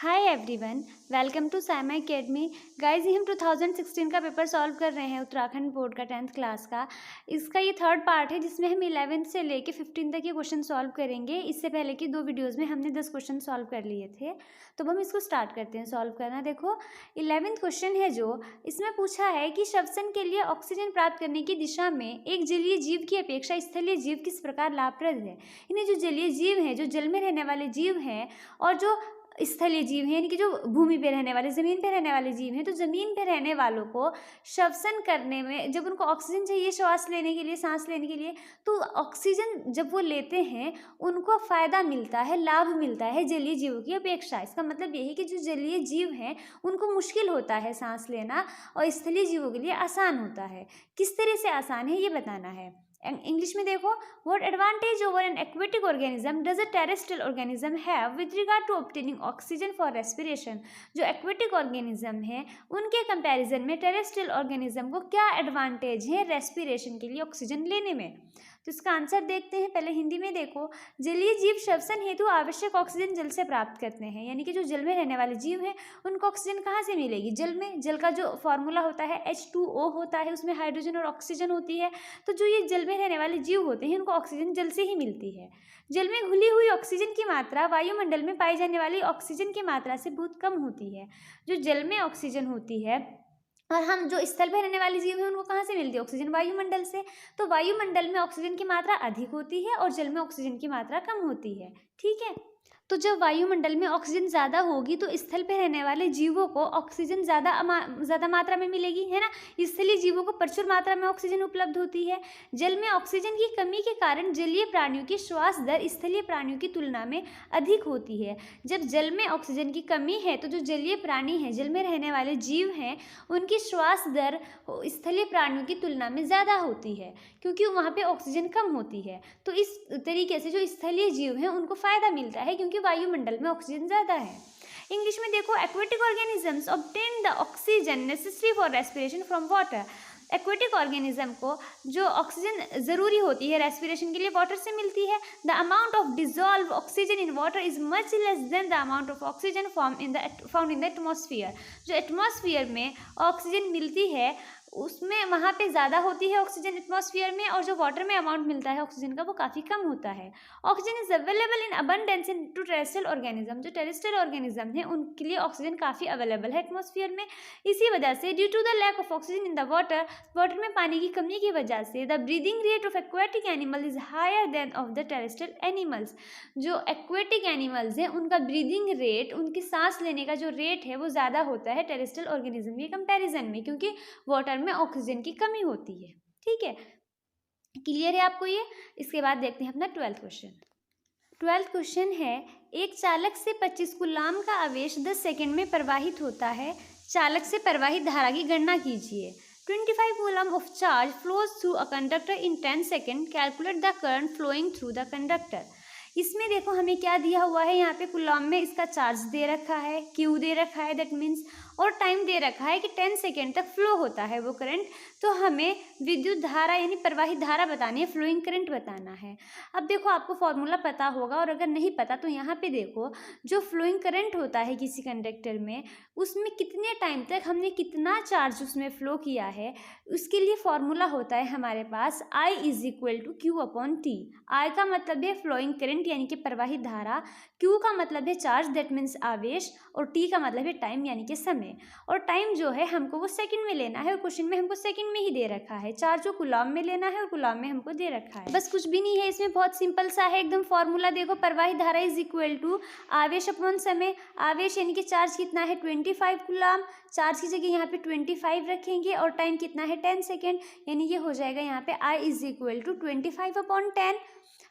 Hi everyone, welcome to Saima Academy. Guys हम 2016 का paper solve कर रहे हैं उत्तराखंड बोर्ड का 10th क्लास का। इसका ये थर्ड पार्ट है जिसमें हम 11th से लेके 15 तक ये क्वेश्चन सॉल्व करेंगे। इससे पहले की 2 वीडियोस में हमने 10 क्वेश्चन सॉल्व कर लिए थे, तो अब हम इसको स्टार्ट करते हैं सॉल्व करना। देखो 11th क्वेश्चन है जो इसमें पूछा है कि श्वसन के लिए ऑक्सीजन प्राप्त करने की दिशा में एक जलीय जीव की अपेक्षा स्थलीय जीव किस प्रकार लाभप्रद है। इन्हें जो जलीय जीव हैं, जो जल में रहने वाले जीव हैं, और जो स्थलीय जीव हैं यानी कि जो भूमि पे रहने वाले, ज़मीन पे रहने वाले जीव हैं, तो ज़मीन पे रहने वालों को श्वसन करने में जब उनको ऑक्सीजन चाहिए श्वास लेने के लिए, सांस लेने के लिए, तो ऑक्सीजन जब वो लेते हैं उनको फ़ायदा मिलता है, लाभ मिलता है जलीय जीवों की अपेक्षा। इसका मतलब ये है कि जो जलीय जीव हैं उनको मुश्किल होता है सांस लेना और स्थलीय जीवों के लिए आसान होता है। किस तरह से आसान है ये बताना है। इंग्लिश में देखो, what advantage over an aquatic organism does a terrestrial organism have with regard to obtaining oxygen for respiration. जो एक्वेटिक ऑर्गेनिज्म है उनके कंपैरिजन में टेरेस्ट्रियल ऑर्गेनिज्म को क्या एडवांटेज है रेस्पिरेशन के लिए ऑक्सीजन लेने में। तो इसका आंसर देखते हैं। पहले हिंदी में देखो, जलीय जीव श्वसन हेतु आवश्यक ऑक्सीजन जल से प्राप्त करते हैं, यानी कि जो जल में रहने वाले जीव हैं उनको ऑक्सीजन कहाँ से मिलेगी? जल में। जल का जो फॉर्मूला होता है H2O होता है, उसमें हाइड्रोजन और ऑक्सीजन होती है। तो जो ये जल में रहने वाले जीव होते हैं उनको ऑक्सीजन जल से ही मिलती है। जल में घुली हुई ऑक्सीजन की मात्रा वायुमंडल में पाई जाने वाली ऑक्सीजन की मात्रा से बहुत कम होती है। जो जल में ऑक्सीजन होती है और हम जो स्थल पर रहने वाले जीव हैं उनको कहाँ से मिलती है? ऑक्सीजन वायुमंडल से। तो वायुमंडल में ऑक्सीजन की मात्रा अधिक होती है और जल में ऑक्सीजन की मात्रा कम होती है। ठीक है, तो जब वायुमंडल में ऑक्सीजन ज़्यादा होगी तो स्थल पर रहने वाले जीवों को ऑक्सीजन ज़्यादा मात्रा में मिलेगी, है ना। स्थलीय जीवों को प्रचुर मात्रा में ऑक्सीजन उपलब्ध होती है। जल में ऑक्सीजन की कमी के कारण जलीय प्राणियों की श्वास दर स्थलीय प्राणियों की तुलना में अधिक होती है। जब जल में ऑक्सीजन की कमी है तो जो जलीय प्राणी हैं, जल में रहने वाले जीव हैं, उनकी श्वास दर स्थलीय प्राणियों की तुलना में ज़्यादा होती है क्योंकि वहाँ पे ऑक्सीजन कम होती है। तो इस तरीके से जो स्थलीय जीव हैं उनको फ़ायदा मिलता है क्योंकि वायुमंडल में ऑक्सीजन ज़्यादा है। इंग्लिश में देखो, aquatic organisms obtain the oxygen necessary for respiration from water. Aquatic organism को जो ऑक्सीजन ज़रूरी होती है रेस्पिरेशन के लिए वाटर से मिलती है। The amount of dissolve oxygen in water is much less than the amount of oxygen found in the atmosphere. जो एटमॉस्फेयर में ऑक्सीजन मिलती है उसमें वहाँ पे ज़्यादा होती है ऑक्सीजन एटमॉस्फेयर में, और जो वाटर में अमाउंट मिलता है ऑक्सीजन का वो काफ़ी कम होता है। Oxygen is available in abundance in to terrestrial organism. जो टेरेस्ट्रियल ऑर्गेनिज्म है उनके लिए ऑक्सीजन काफ़ी अवेलेबल है एटमॉस्फेयर में। इसी वजह से due to the lack of oxygen in the water में पानी की कमी की वजह से the breathing rate of aquatic animal is higher than of the terrestrial animals. जो एक्वेटिक एनिमल्स हैं उनका ब्रीदिंग रेट, उनकी सांस लेने का जो रेट है वो ज़्यादा होता है टेरेस्ट्रियल ऑर्गेनिज्म के कंपेरिजन में, क्योंकि वाटर में ऑक्सीजन की कमी होती है। ठीक है, क्लियर है आपको ये। इसके बाद देखते हैं अपना 12th क्वेश्चन। 12th क्वेश्चन है, एक चालक से 25 कूलाम का आवेश 10 सेकंड में प्रवाहित होता है। चालक से प्रवाहित धारा की गणना कीजिए। 25 coulomb of charge flows through a conductor in 10 second. Calculate the current flowing through the conductor. इसमें देखो हमें क्या दिया हुआ है, यहाँ पे कूलम में इसका चार्ज दे रखा है, क्यू दे रखा है दैट मीन्स, और टाइम दे रखा है कि 10 सेकेंड तक फ्लो होता है वो करंट। तो हमें विद्युत धारा यानी प्रवाहित धारा बतानी है, फ्लोइंग करंट बताना है। अब देखो आपको फॉर्मूला पता होगा, और अगर नहीं पता तो यहाँ पे देखो, जो फ्लोइंग करंट होता है किसी कंडक्टर में, उसमें कितने टाइम तक हमने कितना चार्ज उसमें फ्लो किया है, उसके लिए फॉर्मूला होता है हमारे पास I = Q/T। I का मतलब है फ्लोइंग करंट यानी कि प्रवाहित धारा, Q का मतलब है चार्ज दैट मीन्स आवेश, और T का मतलब है टाइम यानी कि समय। और टाइम जो है हमको वो सेकंड में लेना है, और क्वेश्चन में हमको सेकंड में ही दे रखा है। चार्ज को कूलम में लेना है और कूलम में हमको दे रखा है। बस कुछ भी नहीं है इसमें, बहुत सिंपल सा है एकदम फॉर्मूला। देखो, प्रवाहित धारा = आवेश अपॉन समय। आवेश यानी कि चार्ज कितना है 25 कूलम, चार्ज की जगह यहाँ पे 25 रखेंगे, और टाइम कितना है 10 सेकेंड, यानी ये हो जाएगा यहाँ पे I = 25/10।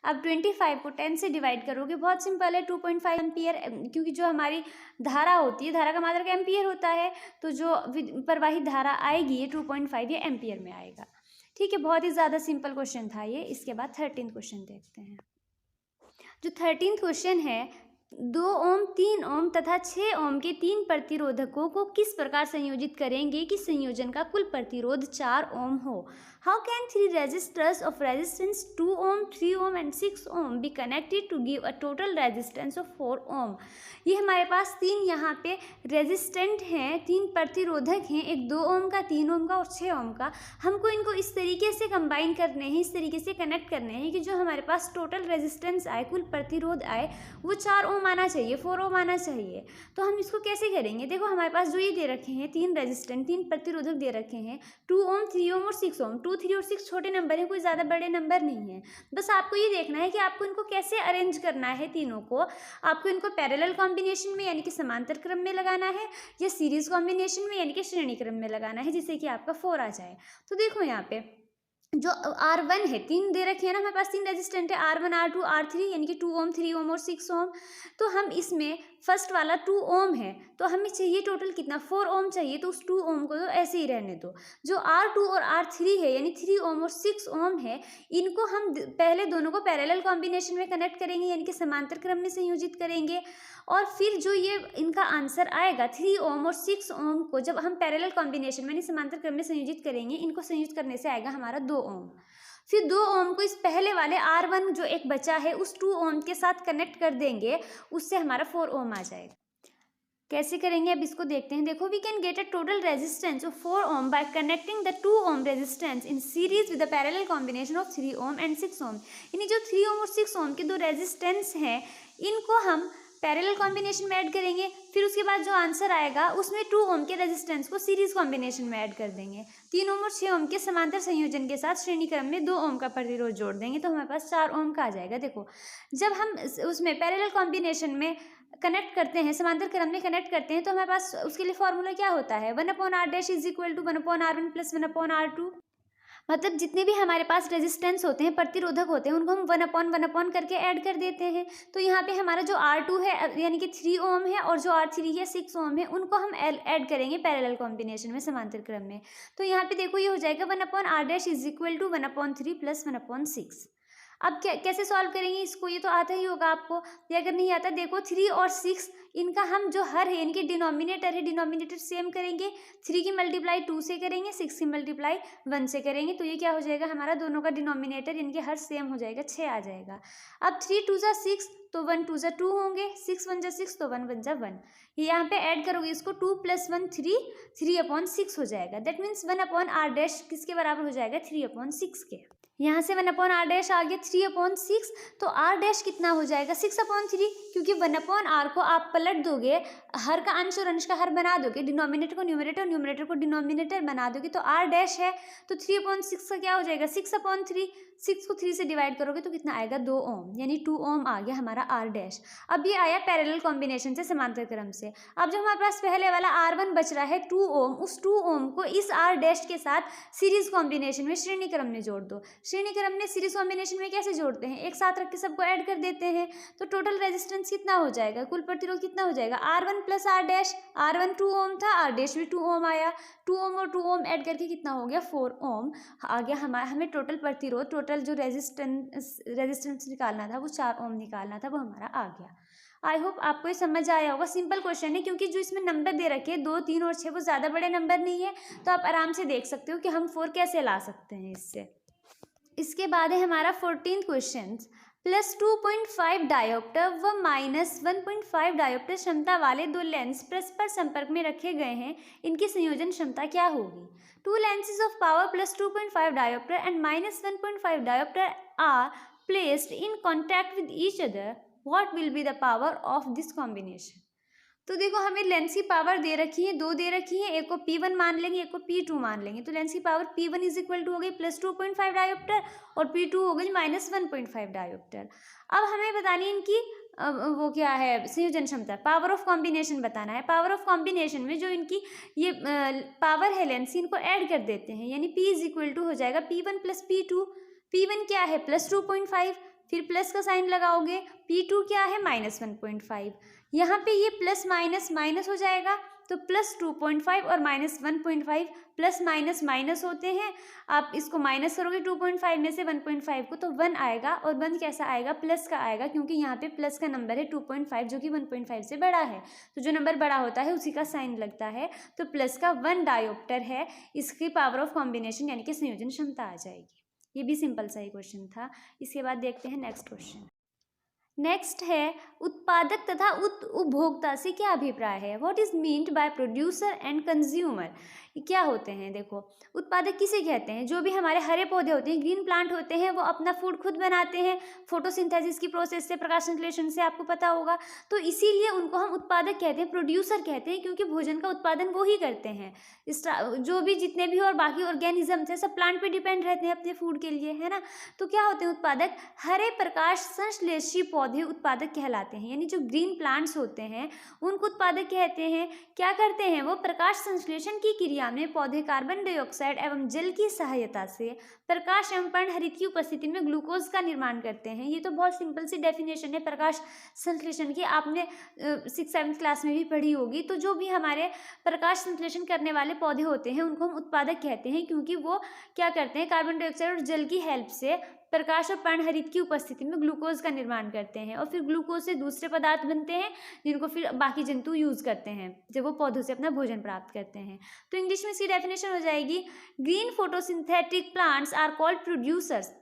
अब 25 को 10 से डिवाइड करोगे, बहुत सिंपल है, 2.5 एम्पियर, क्योंकि जो हमारी धारा होती है, धारा का मात्रक एम्पियर होता है, तो जो प्रवाहित धारा आएगी ये 2.5 ये एम्पियर में आएगा। ठीक है, बहुत ही ज़्यादा सिंपल क्वेश्चन था ये। इसके बाद 13th क्वेश्चन देखते हैं। जो 13th क्वेश्चन है, 2 ओम, 3 ओम तथा 6 ओम के 3 प्रतिरोधकों को किस प्रकार संयोजित करेंगे कि संयोजन का कुल प्रतिरोध 4 ओम हो। How can three resistors of resistance 2 ohm, 3 ohm and 6 ohm be connected to give a total resistance of 4 ohm? ये हमारे पास तीन यहाँ पे रेजिस्टेंट हैं, तीन प्रतिरोधक हैं, एक 2 ओम का, 3 ओम का और 6 ओम का। हमको इनको इस तरीके से कंबाइन करने हैं, इस तरीके से कनेक्ट करने हैं कि जो हमारे पास टोटल रेजिस्टेंस आए, कुल प्रतिरोध आए, वो 4 ओम आना चाहिए, 4 ओम आना चाहिए। तो हम इसको कैसे करेंगे? देखो हमारे पास जो ये दे रखे हैं, तीन रेजिस्टेंट, तीन प्रतिरोधक दे रखे हैं, 2 ओम, 3 ओम और 6 ओम। 2, 3 और 6 छोटे नंबर हैं, कोई ज़्यादा बड़े नंबर नहीं है। बस आपको ये देखना है कि आपको इनको कैसे अरेंज करना है तीनों को। आपको इनको पैरेलल कॉम्बिनेशन में यानी कि समांतर क्रम में लगाना है, या सीरीज कॉम्बिनेशन में यानी कि श्रेणी क्रम में लगाना है, जिससे कि आपका 4 आ जाए। तो देखो यहाँ पे जो R1 है, तीन दे रखे हैं ना हमारे पास, तीन रेजिस्टेंट है, R1, R2, R3 यानी कि 2 ओम, 3 ओम और 6 ओम। तो हम इसमें फर्स्ट वाला 2 ओम है, तो हमें चाहिए टोटल कितना, 4 ओम चाहिए। तो उस 2 ओम को तो ऐसे ही रहने दो। जो R2 और R3 है यानी 3 ओम और 6 ओम है, इनको हम पहले दोनों को पैरेलल कॉम्बिनेशन में कनेक्ट करेंगे यानी कि समांतर क्रम में संयोजित करेंगे, और फिर जो ये इनका आंसर आएगा 3 ओम और 6 ओम को जब हम पैरेलल कॉम्बिनेशन में यानी समांतर क्रम में संयोजित करेंगे, इनको संयोजित करने से आएगा हमारा 2 ओम। फिर 2 ओम को इस पहले वाले R1 जो एक बचा है उस 2 ओम के साथ कनेक्ट कर देंगे, उससे हमारा 4 ओम आ जाएगा। कैसे करेंगे अब इसको देखते हैं। देखो, we can get a total resistance of 4 ohm by connecting the 2 ohm resistance in series with the parallel combination of 3 ohm and 6 ohm. यानी जो 3 ओम और 6 ओम के दो रेजिस्टेंस हैं, इनको हम पैरेलल कॉम्बिनेशन में ऐड करेंगे। फिर उसके बाद जो आंसर आएगा उसमें 2 ओम के रेजिस्टेंस को सीरीज कॉम्बिनेशन में ऐड कर देंगे। 3 ओम और 6 ओम के समांतर संयोजन के साथ श्रेणी क्रम में 2 ओम का प्रतिरोध जोड़ देंगे, तो हमारे पास 4 ओम का आ जाएगा। देखो, जब हम उसमें पैरेलल कॉम्बिनेशन में कनेक्ट करते हैं, समांतर क्रम में कनेक्ट करते हैं, तो हमारे पास उसके लिए फॉर्मूला क्या होता है, 1/r' is equal to 1/r1 plus 1/r2। मतलब जितने भी हमारे पास रेजिस्टेंस होते हैं, प्रतिरोधक होते हैं, उनको हम 1/1 करके ऐड कर देते हैं। तो यहाँ पे हमारा जो R2 है यानी कि 3 ओम है, और जो R3 है 6 ओम है, उनको हम ऐड करेंगे पैरेलल कॉम्बिनेशन में समांतर क्रम में। तो यहाँ पे देखो ये हो जाएगा 1/r' is equal to 1/3 plus 1/6। अब कैसे सॉल्व करेंगे इसको, ये तो आता ही होगा आपको, या अगर नहीं आता देखो 3 और 6 इनका हम जो हर है इनके डिनोमिनेटर है, डिनोमिनेटर सेम करेंगे। 3 की मल्टीप्लाई 2 से करेंगे, 6 की मल्टीप्लाई 1 से करेंगे, तो ये क्या हो जाएगा हमारा, दोनों का डिनोमिनेटर इनके हर सेम हो जाएगा, 6 आ जाएगा। अब 3 2 जा 6 तो 1 2 जा 2 होंगे, 6 1 जा 6 तो 1 1 जा 1। ये यहाँ पे ऐड करोगे इसको, 2 + 1 3, 3/6 हो जाएगा। दैट मीन्स 1/r' किसके बराबर हो जाएगा, 3/6 के। यहाँ से 1/r' आ गया 3/6, तो r' कितना हो जाएगा 6/3, क्योंकि 1/r को आप पलट दोगे, हर का अंश और अंश का हर बना दोगे, डिनोमिनेटर को न्यूमरेटर और न्यूमरेटर को डिनोमिनेटर बना दोगे, तो r' है, तो 3/6 का क्या हो जाएगा 6/3। 6 को 3 से डिवाइड करोगे तो कितना आएगा 2 ओम, यानी 2 ओम आ गया हमारा r'। अब ये आया पैरेलल कॉम्बिनेशन से समांतर क्रम से। अब जो हमारे पास पहले वाला R1 बच रहा है 2 ओम, उस 2 ओम को इस r' के साथ सीरीज कॉम्बिनेशन में श्रेणी क्रम में जोड़ दो। श्रेणी क्रम में सीरीज कॉम्बिनेशन में कैसे जोड़ते हैं, एक साथ रख के सबको ऐड कर देते हैं, तो टोटल रेजिस्टेंस कितना हो जाएगा, कुल प्रतिरोध कितना हो जाएगा, R1 + r'। R1 2 ओम था, r' भी 2 ओम आया, 2 ओम और 2 ओम ऐड करके कितना हो गया 4 ओम आ गया हमारा। हमें टोटल प्रतिरोध, टोटल जो रेजिस्टेंस निकालना था वो 4 ओम निकालना था, वो हमारा आ गया। आई होप आपको ये समझ आया होगा। सिंपल क्वेश्चन है, क्योंकि जो इसमें नंबर दे रखे हैं 2 3 और 6 वो ज़्यादा बड़े नंबर नहीं है, तो आप आराम से देख सकते हो कि हम 4 कैसे ला सकते हैं इससे। इसके बाद है हमारा 14th क्वेश्चन, +2.5 डायोप्टर व -1.5 डायोप्टर क्षमता वाले दो लेंस परस्पर संपर्क में रखे गए हैं, इनकी संयोजन क्षमता क्या होगी। 2 lenses of power +2.5 diopter and -1.5 diopter are placed in contact with each other. What will be the power of this combination? तो देखो हमें लेंस की पावर दे रखी है, 2 दे रखी है, एक को P1 मान लेंगे, एक को P2 मान लेंगे। तो लेंस की पावर P1 = हो गई +2.5 डायोप्टर और P2 हो गई -1.5 डायोप्टर। अब हमें बतानी इनकी वो क्या है, संयोजन क्षमता, पावर ऑफ कॉम्बिनेशन बताना है। पावर ऑफ कॉम्बिनेशन में जो इनकी ये पावर है लेंस, इनको ऐड कर देते हैं, यानी P = हो जाएगा P1 + P2। P1 क्या है +2.5, फिर प्लस का साइन लगाओगे, P2 क्या है -1.5। यहाँ पे ये प्लस माइनस माइनस हो जाएगा, तो +2.5 और -1.5, प्लस माइनस माइनस होते हैं, आप इसको माइनस करोगे 2.5 में से 1.5 को तो 1 आएगा, और 1 कैसा आएगा, प्लस का आएगा, क्योंकि यहाँ पे प्लस का नंबर है 2.5 जो कि 1.5 से बड़ा है, तो जो नंबर बड़ा होता है उसी का साइन लगता है, तो प्लस का 1 डायोप्टर है, इसकी पावर ऑफ कॉम्बिनेशन यानी कि संयोजन क्षमता आ जाएगी। ये भी सिंपल सा ही क्वेश्चन था। इसके बाद देखते हैं नेक्स्ट क्वेश्चन। नेक्स्ट है उत्पादक तथा उपभोक्ता से क्या अभिप्राय है। What is meant by producer and consumer. क्या होते हैं, देखो उत्पादक किसे कहते हैं, जो भी हमारे हरे पौधे होते हैं, ग्रीन प्लांट होते हैं, वो अपना फूड खुद बनाते हैं फोटोसिंथेसिस की प्रोसेस से, प्रकाश संश्लेषण से, आपको पता होगा, तो इसीलिए उनको हम उत्पादक कहते हैं, प्रोड्यूसर कहते हैं, क्योंकि भोजन का उत्पादन वो ही करते हैं। जो भी जितने भी और बाकी ऑर्गेनिजम्स हैं सब प्लांट पे डिपेंड रहते हैं अपने फूड के लिए, है ना। तो क्या होते हैं उत्पादक, हरे प्रकाश संश्लेषी पौधे उत्पादक कहलाते हैं, यानी जो ग्रीन प्लांट्स होते हैं उनको उत्पादक कहते हैं। क्या करते हैं वो, प्रकाश संश्लेषण की क्रिया में पौधे कार्बन डाइऑक्साइड एवं जल की सहायता से प्रकाश एवं पर्णहरित की उपस्थिति में ग्लूकोज का निर्माण करते हैं। ये तो बहुत सिंपल सी डेफिनेशन है प्रकाश संश्लेषण की, आपने 6th-7th क्लास में भी पढ़ी होगी। तो जो भी हमारे प्रकाश संश्लेषण करने वाले पौधे होते हैं उनको हम उत्पादक कहते हैं, क्योंकि वो क्या करते हैं, कार्बन डाइऑक्साइड और जल की हेल्प से प्रकाश और पर्णहरित की उपस्थिति में ग्लूकोज का निर्माण करते हैं, और फिर ग्लूकोज से दूसरे पदार्थ बनते हैं जिनको फिर बाकी जंतु यूज करते हैं जब वो पौधों से अपना भोजन प्राप्त करते हैं। तो इंग्लिश में इसकी डेफिनेशन हो जाएगी, green photosynthetic plants are called producers.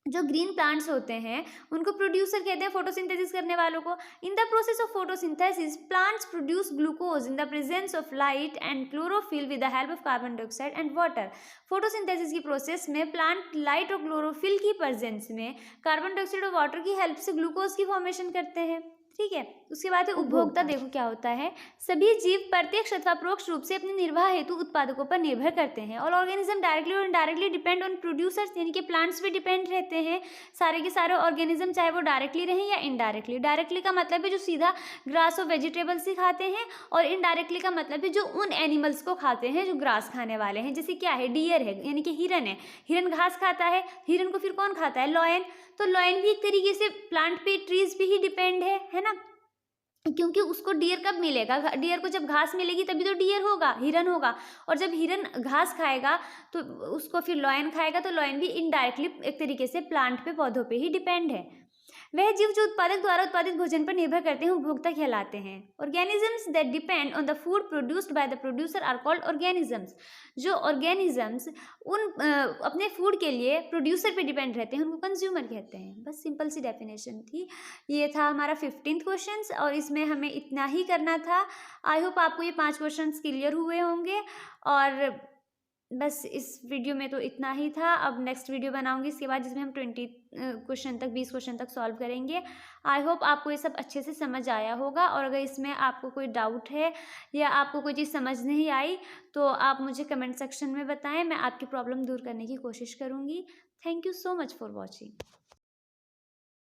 जो ग्रीन प्लांट्स होते हैं उनको प्रोड्यूसर कहते हैं, फोटोसिंथेसिस करने वालों को। In the process of photosynthesis plants produce glucose in the presence of light and chlorophyll with the help of carbon dioxide and water. Photosynthesis की प्रोसेस में प्लांट लाइट और क्लोरोफिल की प्रेजेंस में कार्बन डाइऑक्साइड और water की help से glucose की formation करते हैं, ठीक है। उसके बाद है उपभोक्ता। देखो क्या होता है, सभी जीव प्रत्यक्ष अथवा परोक्ष रूप से अपने निर्वाह हेतु उत्पादकों पर निर्भर करते हैं, और ऑर्गेनिज्म डायरेक्टली और इनडायरेक्टली डिपेंड ऑन प्रोड्यूसर्स, यानी कि प्लांट्स पे डिपेंड रहते हैं सारे के सारे ऑर्गेनिज्म, चाहे वो डायरेक्टली रहें या इनडायरेक्टली। डायरेक्टली का मतलब है जो सीधा ग्रास और वेजिटेबल्स ही खाते हैं, और इनडायरेक्टली का मतलब है जो उन एनिमल्स को खाते हैं जो ग्रास खाने वाले हैं। जैसे क्या है, डियर है यानी कि हिरन है, हिरन घास खाता है, हिरन को फिर कौन खाता है, लॉयन। तो लॉयन भी एक तरीके से प्लांट पे, ट्रीज पे ही डिपेंड है ना, क्योंकि उसको डियर कब मिलेगा, डियर को जब घास मिलेगी तभी तो डियर होगा, हिरन होगा, और जब हिरन घास खाएगा तो उसको फिर लॉयन खाएगा, तो लॉयन भी इनडायरेक्टली एक तरीके से प्लांट पे, पौधों पे ही डिपेंड है। वह जीव जो उत्पादक द्वारा उत्पादित भोजन पर निर्भर करते हैं उपभोक्ता कहलाते हैं। Organisms that depend on the food produced by the producer are called organisms. जो ऑर्गेनिजम्स उन अपने फूड के लिए प्रोड्यूसर पे डिपेंड रहते हैं उनको कंज्यूमर कहते हैं। बस सिंपल सी डेफिनेशन थी। ये था हमारा 15th क्वेश्चन, और इसमें हमें इतना ही करना था। आई होप आपको ये 5 क्वेश्चन क्लियर हुए होंगे, और बस इस वीडियो में तो इतना ही था। अब नेक्स्ट वीडियो बनाऊंगी इसके बाद, जिसमें हम 20 क्वेश्चन तक, 20 क्वेश्चन तक सॉल्व करेंगे। आई होप आपको ये सब अच्छे से समझ आया होगा, और अगर इसमें आपको कोई डाउट है या आपको कोई चीज़ समझ नहीं आई तो आप मुझे कमेंट सेक्शन में बताएं, मैं आपकी प्रॉब्लम दूर करने की कोशिश करूँगी। Thank you so much for watching.